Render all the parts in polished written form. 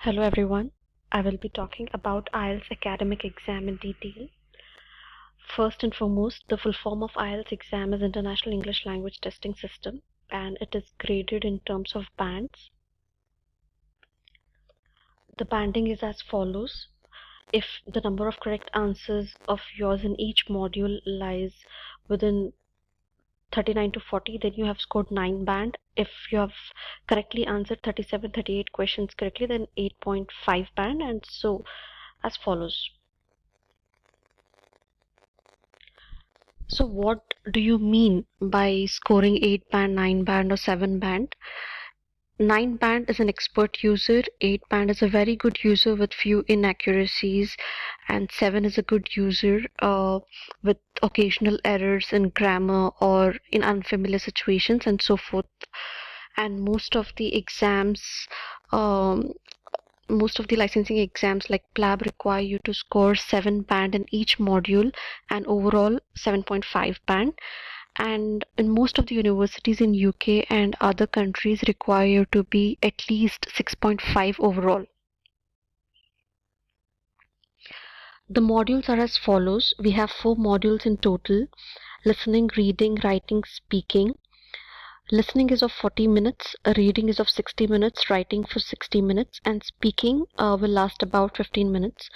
Hello everyone. I will be talking about IELTS academic exam in detail. First and foremost, the full form of IELTS exam is International English Language Testing System, and it is graded in terms of bands. The banding is as follows. If the number of correct answers of yours in each module lies within 39 to 40, then you have scored 9 band. If you have correctly answered 37, 38 questions correctly, then 8.5 band, and so as follows. So what do you mean by scoring 8 band, 9 band or 7 band? 9 band is an expert user, 8 band is a very good user with few inaccuracies, and 7 is a good user with occasional errors in grammar or in unfamiliar situations and so forth. And um, most of the licensing exams like PLAB require you to score 7 band in each module and overall 7.5 band. And in most of the universities in UK and other countries require you to be at least 6.5 overall. The modules are as follows. We have 4 modules in total: listening, reading, writing, speaking. Listening is of 40 minutes, reading is of 60 minutes, writing for 60 minutes, and speaking will last about 15 minutes.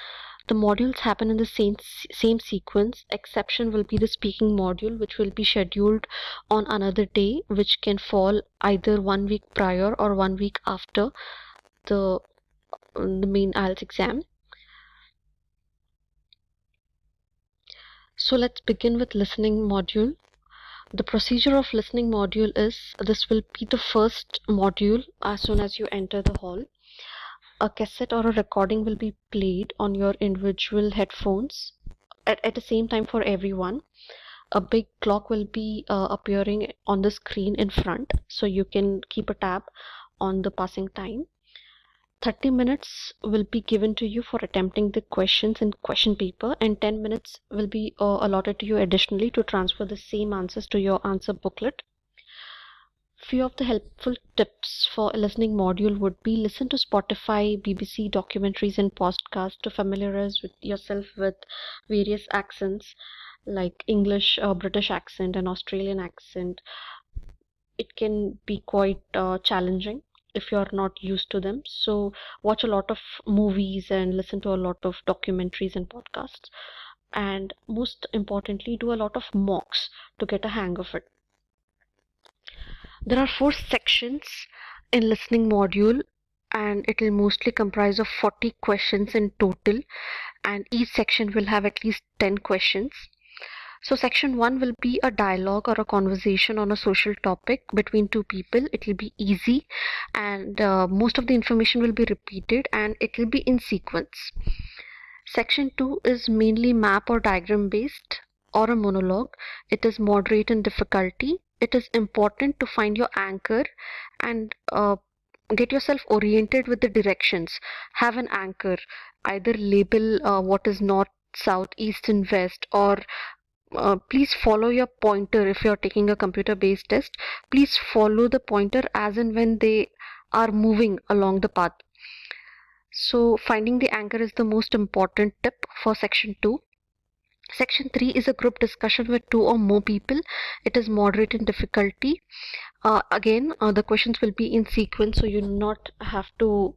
The modules happen in the same sequence. Exception will be the speaking module, which will be scheduled on another day, which can fall either 1 week prior or 1 week after the main IELTS exam. So let's begin with listening module. The procedure of listening module is this will be the first module as soon as you enter the hall. A cassette or a recording will be played on your individual headphones at the same time for everyone. A big clock will be appearing on the screen in front, so you can keep a tab on the passing time. 30 minutes will be given to you for attempting the questions in question paper, and 10 minutes will be allotted to you additionally to transfer the same answers to your answer booklet. Few of the helpful tips for a listening module would be: listen to Spotify, BBC documentaries and podcasts to familiarize yourself with various accents like English, British accent and Australian accent. It can be quite challenging if you're not used to them. So watch a lot of movies and listen to a lot of documentaries and podcasts. And most importantly, do a lot of mocks to get a hang of it. There are 4 sections in listening module, and it will mostly comprise of 40 questions in total, and each section will have at least 10 questions. So section 1 will be a dialogue or a conversation on a social topic between two people. It will be easy, and most of the information will be repeated, and it will be in sequence. Section 2 is mainly map or diagram based or a monologue. It is moderate in difficulty. It is important to find your anchor and get yourself oriented with the directions. Have an anchor. Either label what is north, south, east, and west, or please follow your pointer. If you're taking a computer based test, please follow the pointer as and when they are moving along the path. So finding the anchor is the most important tip for section 2. Section 3 is a group discussion with 2 or more people. It is moderate in difficulty. Again, the questions will be in sequence, so you not have to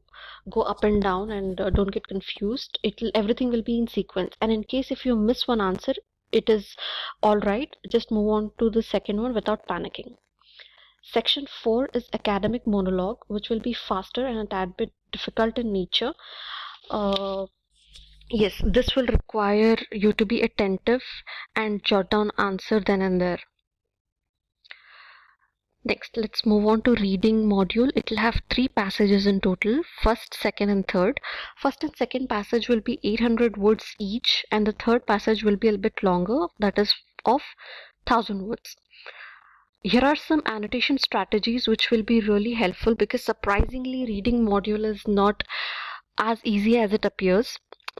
go up and down, and don't get confused. Everything will be in sequence. And in case if you miss one answer, it is all right. Just move on to the second one without panicking. Section 4 is academic monologue, which will be faster and a tad bit difficult in nature. Yes, this will require you to be attentive and jot down answer then and there. Next, let's move on to reading module. It will have 3 passages in total: first, second, and third. First and second passage will be 800 words each, and the third passage will be a bit longer, that is of 1000 words. Here are some annotation strategies which will be really helpful, because surprisingly reading module is not as easy as it appears,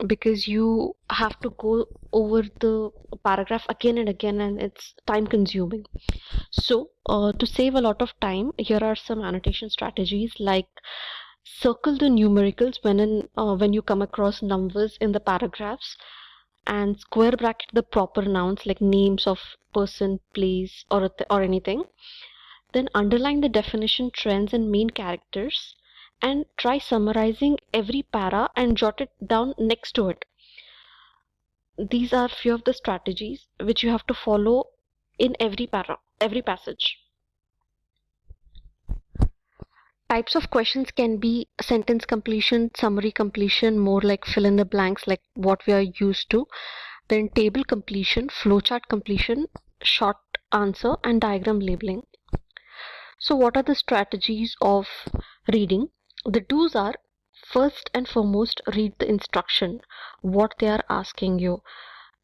because you have to go over the paragraph again and again, and it's time consuming. So to save a lot of time, here are some annotation strategies, like Circle the numericals when you come across numbers in the paragraphs, and square bracket the proper nouns like names of person, place, or anything. Then underline the definition, trends, and main characters, and try summarizing every para and jot it down next to it. These are few of the strategies which you have to follow in every passage. Types of questions can be sentence completion, summary completion, more like fill in the blanks like what we are used to, then table completion, flowchart completion, short answer, and diagram labeling. So what are the strategies of reading? The do's are, first and foremost, read the instruction, what they are asking you,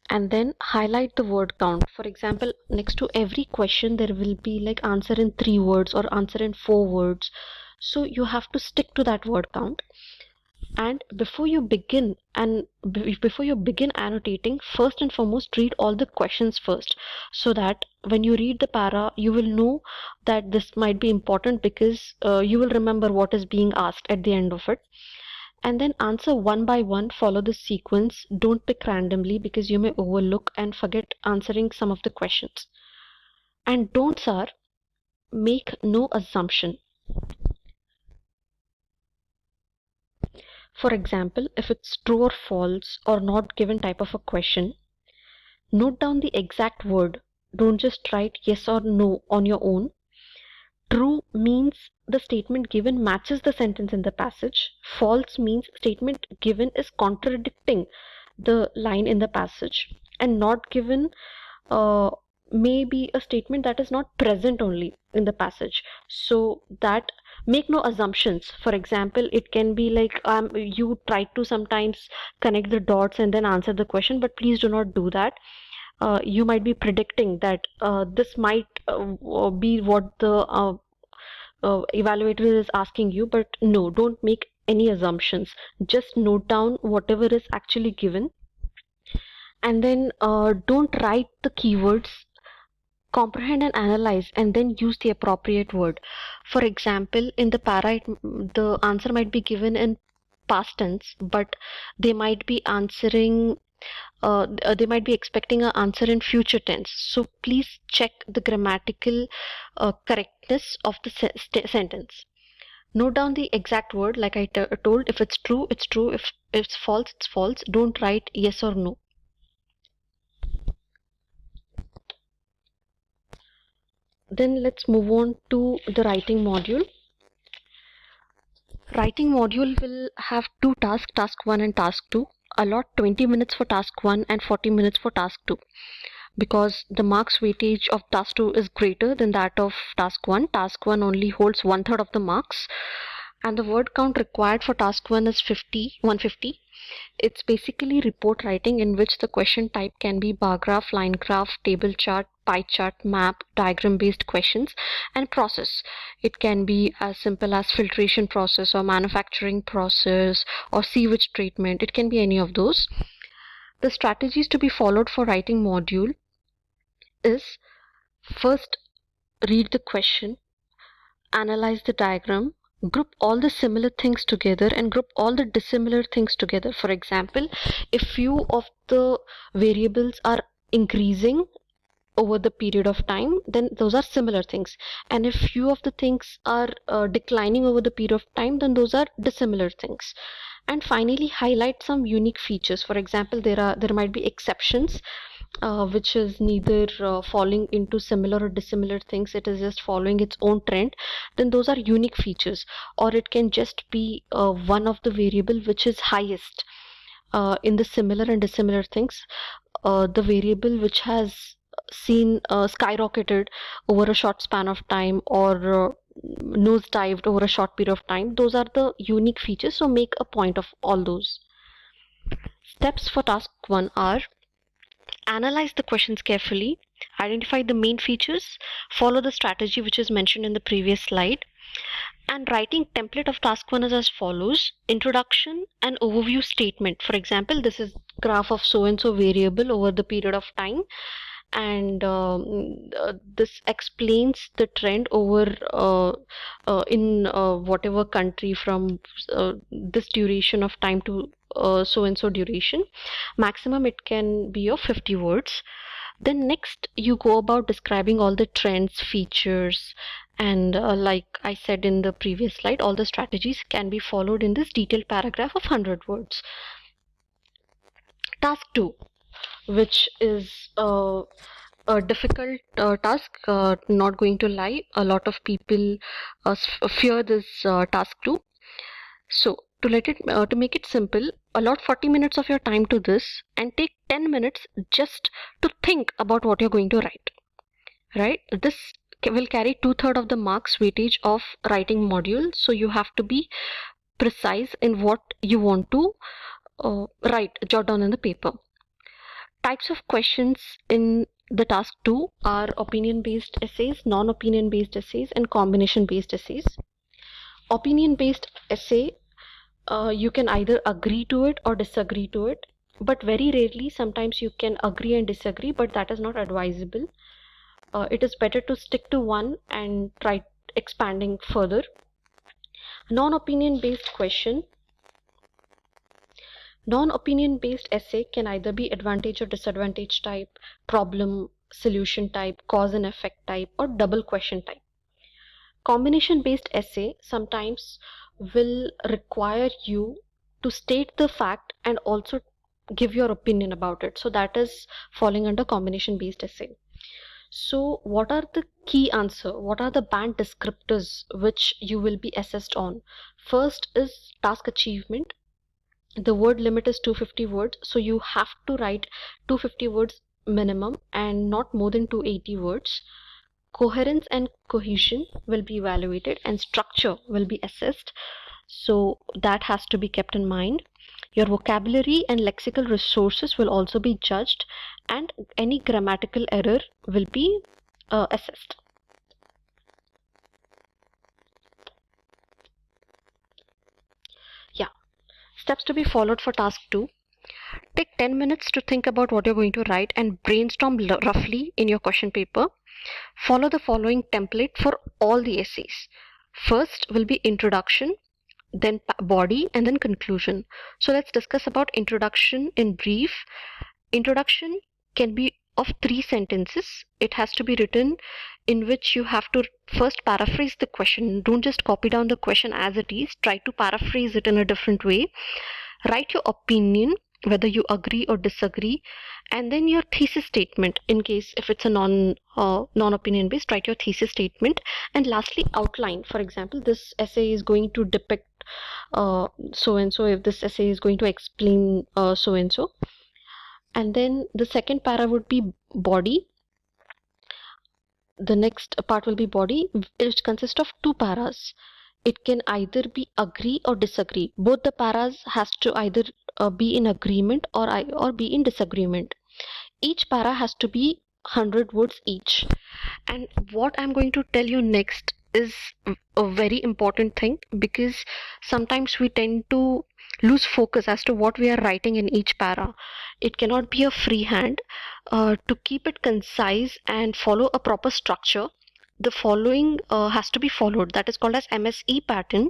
and then highlight the word count. For example, next to every question there will be like answer in 3 words or answer in 4 words. So you have to stick to that word count. And before you begin annotating, first and foremost read all the questions first, so that when you read the para you will know that this might be important, because you will remember what is being asked at the end of it. And then answer one by one, follow the sequence, don't pick randomly because you may overlook and forget answering some of the questions. And don'ts are, make no assumption. For example, if it's true or false or not given type of a question, note down the exact word. Don't just write yes or no on your own. True means the statement given matches the sentence in the passage. False means statement given is contradicting the line in the passage. And not given uh, may be a statement that is not present only in the passage. So that, make no assumptions. For example, it can be like you try to sometimes connect the dots and then answer the question, but please do not do that. You might be predicting that this might be what the evaluator is asking you, but no, don't make any assumptions. Just note down whatever is actually given, and then don't write the keywords. Comprehend and analyze, and then use the appropriate word. For example, in the para, the answer might be given in past tense, but they might be answering they might be expecting an answer in future tense. So please check the grammatical correctness of the sentence. Note down the exact word, like I told. If it's true, it's true. If it's false, it's false. Don't write yes or no. Then let's move on to the writing module. Writing module will have two tasks, task 1 and task 2. Allot 20 minutes for task 1 and 40 minutes for task 2. Because the marks weightage of task 2 is greater than that of task 1. Task 1 only holds 1/3 of the marks, and the word count required for task 1 is 150. It's basically report writing, in which the question type can be bar graph, line graph, table chart, pie chart, map, diagram based questions. And process, it can be as simple as filtration process or manufacturing process or sewage treatment. It can be any of those. The strategies to be followed for writing module is, first read the question, analyze the diagram, group all the similar things together and group all the dissimilar things together. For example, if few of the variables are increasing over the period of time, then those are similar things, and if few of the things are declining over the period of time, then those are dissimilar things. And finally, highlight some unique features. For example, there might be exceptions, which is neither falling into similar or dissimilar things, it is just following its own trend. Then those are unique features. Or it can just be one of the variable which is highest in the similar and dissimilar things, the variable which has seen skyrocketed over a short span of time, or nosedived over a short period of time. Those are the unique features, so make a point of all those. Steps for task 1 are: analyze the questions carefully, identify the main features, follow the strategy which is mentioned in the previous slide. And writing template of task 1 is as follows: introduction and overview statement. For example, this is graph of so and so variable over the period of time, and this explains the trend over in whatever country from this duration of time to so and so duration. Maximum it can be of 50 words. Then next you go about describing all the trends, features, and like I said in the previous slide, all the strategies can be followed in this detailed paragraph of 100 words. Task 2, which is a difficult task, not going to lie. A lot of people fear this task too. So to make it simple, allot 40 minutes of your time to this and take 10 minutes just to think about what you're going to write. Right? This will carry 2/3 of the marks weightage of writing module. So you have to be precise in what you want to jot down in the paper. Types of questions in the task 2 are opinion based essays, non-opinion based essays, and combination based essays. Opinion based essay, you can either agree to it or disagree to it, but very rarely sometimes you can agree and disagree, but that is not advisable. It is better to stick to one and try expanding further. Non-opinion based question. Non-opinion based essay can either be advantage or disadvantage type, problem solution type, cause and effect type, or double question type. Combination based essay sometimes will require you to state the fact and also give your opinion about it. So that is falling under combination based essay. So what are the key answer? What are the band descriptors which you will be assessed on? First is task achievement. The word limit is 250 words, so you have to write 250 words minimum and not more than 280 words. Coherence and cohesion will be evaluated and structure will be assessed, so that has to be kept in mind. Your vocabulary and lexical resources will also be judged, and any grammatical error will be assessed. Yeah. Steps to be followed for task 2. Take 10 minutes to think about what you're going to write and brainstorm roughly in your question paper. Follow the following template for all the essays. First will be introduction, then body, and then conclusion. So let's discuss about introduction in brief. Introduction can be of 3 sentences. It has to be written in which you have to first paraphrase the question. Don't just copy down the question as it is. Try to paraphrase it in a different way. Write your opinion, whether you agree or disagree, and then your thesis statement. In case if it's a non-opinion based, write your thesis statement, and lastly outline. For example, this essay is going to depict so and so. If this essay is going to explain so and so, and then the second para would be body. The next part will be body, which consists of 2 paras. It can either be agree or disagree. Both the paras has to either be in agreement or be in disagreement. Each para has to be 100 words each. And what I'm going to tell you next is a very important thing, because sometimes we tend to lose focus as to what we are writing in each para. It cannot be a freehand. To keep it concise and follow a proper structure, the following has to be followed. That is called as MSE pattern.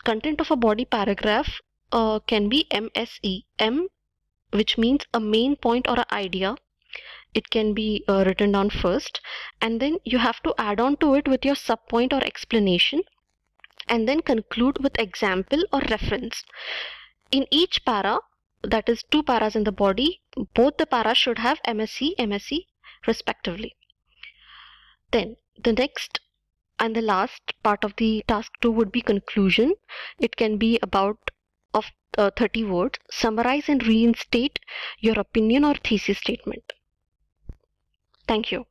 Content of a body paragraph can be MSE. M, which means a main point or an idea. It can be written down first, and then you have to add on to it with your subpoint or explanation, and then conclude with example or reference. In each para, that is 2 paras in the body, both the paras should have MSE, MSE respectively. Then the next and the last part of the task 2 would be conclusion. It can be about of 30 words. Summarize and reinstate your opinion or thesis statement. Thank you.